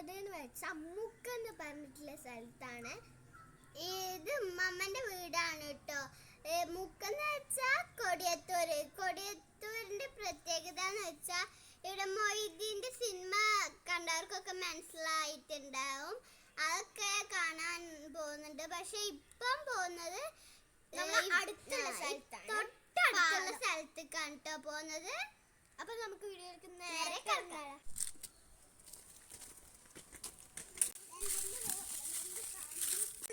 പോകുന്നത് എന്ന് വെച്ചാൽ മുക്കെന്ന് പറഞ്ഞിട്ടുള്ള സ്ഥലത്താണ്. ഇത് ഉമ്മമ്മന്റെ വീടാണ് കേട്ടോ. മുക്കെന്ന് വെച്ചാൽ കൊടിയത്തൂരിന്റെ പ്രത്യേകത എന്ന് വെച്ചാൽ ഇവിടെ മൊയ്തീന്റെ സിനിമ കണ്ടവർക്കൊക്കെ മനസ്സിലായിട്ടുണ്ടാവും. അതൊക്കെ കാണാൻ പോകുന്നുണ്ട്. പക്ഷെ ഇപ്പം പോകുന്നത് തൊട്ടടുത്തുള്ള സ്ഥലത്തേക്കാണ് കേട്ടോ പോകുന്നത്. അപ്പൊ നമുക്ക് വീഡിയോയിലേക്ക് നേരെ കിടക്കാം.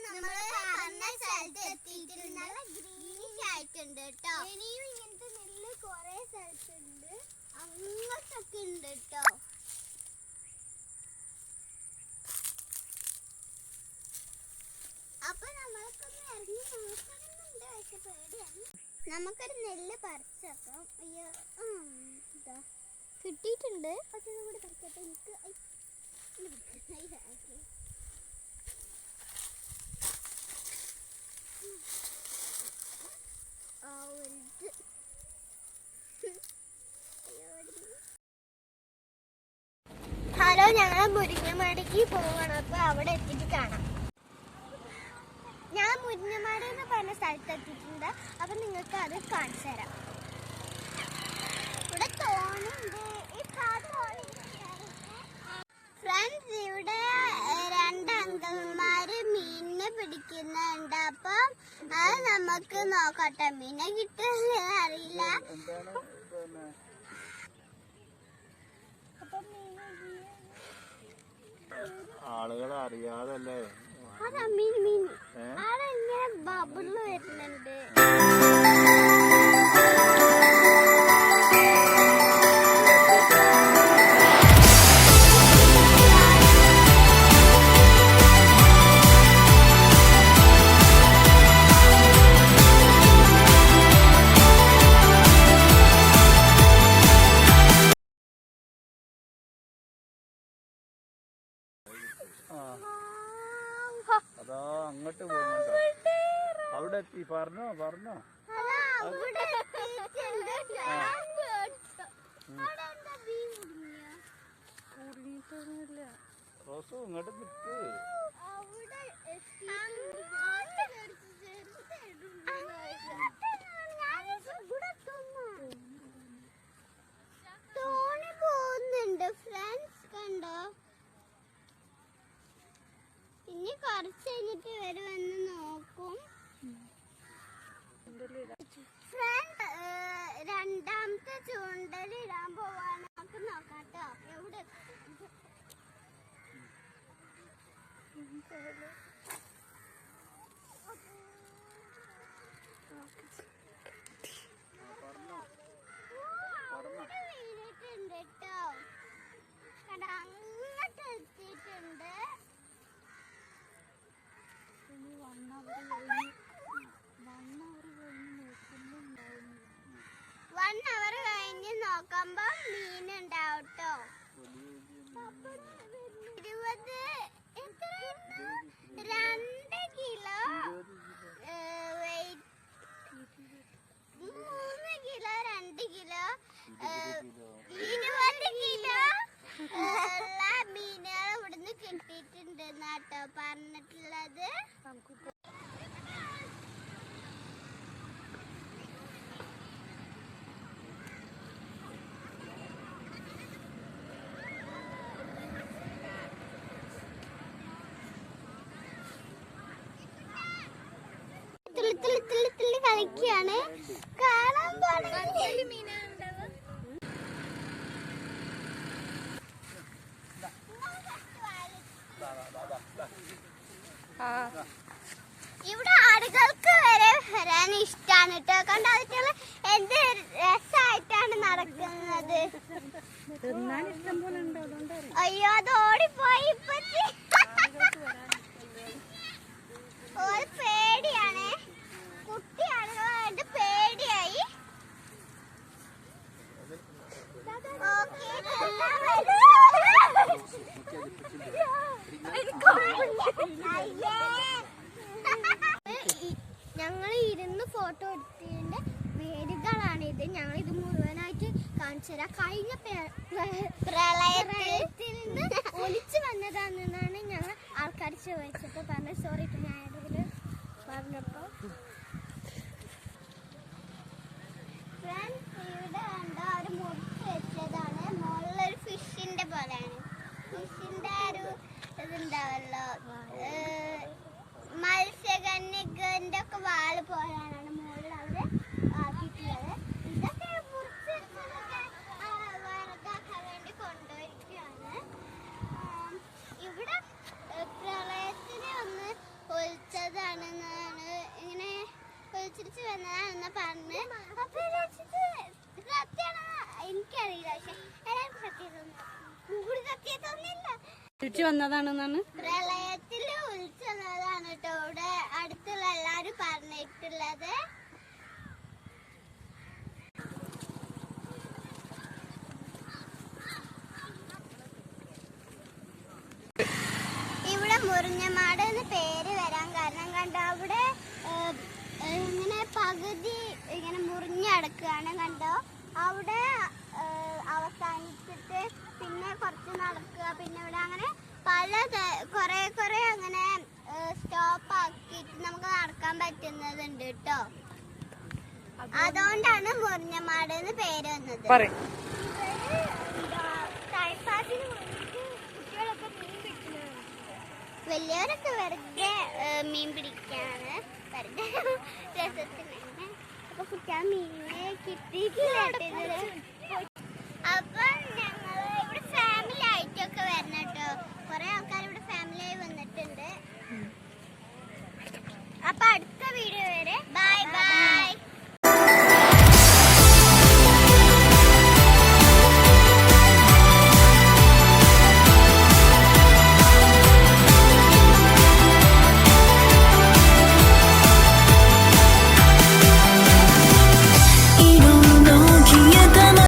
നമ്മള് പറഞ്ഞ സ്ഥലത്ത് എത്തിയിട്ടുണ്ട്. നല്ല ഗ്രീനിഷ് ആയിട്ടുണ്ട് കേട്ടോ. ഇനിയും ഇങ്ങനത്തെ നെല്ല് കൊറേ സ്ഥലത്തുണ്ട്, അങ്ങോട്ടൊക്കെ ഉണ്ട് കേട്ടോ. അപ്പൊ നമ്മൾക്കൊന്ന് ഇറങ്ങി നോക്കണമെന്നുണ്ട്. പക്ഷെ പേടിയാണ്. നമുക്കൊരു നെല്ല് പറിച്ചേക്കാം. അയ്യോ കിട്ടിയിട്ടുണ്ട്. പക്ഷെ കൂടെ പറിക്കട്ടെ. എനിക്ക് ഹലോ, ഞങ്ങൾ മുരിങ്ങമാടേക്ക് പോവാണ്. അപ്പൊ അവിടെ എത്തിയിട്ട് കാണാം. ഞാൻ മുരിങ്ങമാട് എന്ന് പറഞ്ഞ സ്ഥലത്ത് എത്തിയിട്ടുണ്ട്. അപ്പൊ നിങ്ങൾക്ക് അത് കാണിച്ചു തരാം. ഇവിടെ തോണിയുണ്ട്. ഫ്രണ്ട്സ്, ഇവിടെ രണ്ട് അങ്കിൾമാര് മീനിനെ പിടിക്കുന്നുണ്ട്. അപ്പം അത് നമുക്ക് നോക്കട്ടെ. മീനെ കിട്ടുമെന്ന് അറിയില്ല. ആളുകൾ അറിയാതല്ലേ അതെങ്ങനെ ബബിള് വരുന്നുണ്ട്. അതാ അങ്ങോട്ട് പോകുന്നുണ്ടോ? അവിടെ എത്തി. പറഞ്ഞോ റോസു ഇങ്ങോട്ട് നിൽക്ക്. തോണി പോകുന്നുണ്ട് ഫ്രണ്ട്സ്, കണ്ടോ? ഇനി കുറച്ച് കഴിഞ്ഞിട്ട് വരുമെന്ന് നോക്കും. ഫ്രണ്ട് രണ്ടാമത്തെ ചൂണ്ടലിടാൻ പോവാണ്. നമുക്ക് നോക്കാട്ടോ എവിടെ. വീണിട്ടുണ്ട് കേട്ടോ. കണ്ട അങ്ങോട്ട് എത്തിയിട്ടുണ്ട്. 1 hour കഴിഞ്ഞ് നോക്കുമ്പോ മീനുണ്ടാവും കേട്ടോ. 2 kilo weight, 3 kilo 2 kilo 20 kilo ഉള്ള മീനുകൾ ഇവിടുന്ന് കിട്ടിയിട്ടുണ്ട് എന്നാട്ടോ പറഞ്ഞിട്ടുള്ളത്. കളിക്കാണ്. കാണാൻ ഇവിടെ ആടുകൾക്ക് വരെ വരാൻ ഇഷ്ടാണ് കേട്ടോ. കണ്ടോ, എന്ത് രസമായിട്ടാണ് നടക്കുന്നത്. അയ്യോ, അത് ഓടിപ്പോയി. പേടിയാണ്. കുട്ടിയാളുകളായിട്ട് പേടിയായി. ഞങ്ങൾ ഇരുന്ന് ഫോട്ടോ എടുത്തിട്ടുണ്ട്. വേരുകളാണിത്. ഞങ്ങൾ ഇത് മുഴുവനായിട്ട് കാണിച്ചു തരാം. കഴിഞ്ഞ പ്രളയത്തിൽ നിന്ന് ഒലിച്ചു വന്നതാണെന്നാണ് ഞങ്ങൾ ആൾക്കാർ ചോദിച്ചപ്പോൾ പറഞ്ഞത്. സോറി ഇപ്പം ഞാൻ ഇതിൽ പറഞ്ഞപ്പോൾ ഇവിടെ കണ്ടോ ഒരു മുറിച്ച് വെച്ചതാണ്. മുകളിലൊരു ഫിഷിന്റെ പോലെയാണ്. ഫിഷിന്റെ ഒരു ഇതുണ്ടാവല്ലോ, മത്സ്യകന്യകന്റെ ഒക്കെ വാള് പോലെയാണ് മുകളിൽ അവര് ആക്കിയിട്ടുള്ളത്. ഇതൊക്കെ മുറിച്ച് വെച്ചതൊക്കെ വറുതാക്കാൻ വേണ്ടി കൊണ്ടുപോയിരിക്കുകയാണ്. ഇവിടെ പ്രളയത്തിന് ഒന്ന് ഒലിച്ചതാണെന്നാണ്, ഇങ്ങനെ ഒലിച്ചിരിച്ച് വന്നതാണെന്ന് പറഞ്ഞ്. അപ്പൊ സത്യമാണ് എനിക്കറിയില്ല, പക്ഷെ എല്ലാവർക്കും സത്യത്തൊന്നുമില്ല. തിരിച്ചു വന്നതാണെന്നാണ് പ്രളയത്തിൽ ഒലിച്ചു വന്നതാണ് കേട്ടോ ഇവിടെ അടുത്തുള്ള എല്ലാരും പറഞ്ഞിട്ടുള്ളത്. ഇവിടെ മുറിഞ്ഞമാട് എന്ന് പേര് വരാൻ കാരണം കണ്ടോ, അവിടെ ഇങ്ങനെ പകുതി ഇങ്ങനെ മുറിഞ്ഞടക്കുകയാണ് കണ്ടോ. അവിടെ അവസാനിച്ചിട്ട് പിന്നെ കുറച്ച് നടക്കുക, പിന്നെ ഇവിടെ അങ്ങനെ പല കുറെ അങ്ങനെ സ്റ്റോപ്പ് ആക്കിയിട്ട് നമുക്ക് നടക്കാൻ പറ്റുന്നതുണ്ട് കേട്ടോ. അതുകൊണ്ടാണ് മുറിഞ്ഞമാട് എന്ന് പേര് വന്നത്. വലിയവരൊക്കെ വെറുതെ മീൻ പിടിക്കാണ്, വെറുതെ രസത്തിന്. അപ്പൊ കുട്ടികൾ മീനെ കിട്ടിയിട്ടില്ല.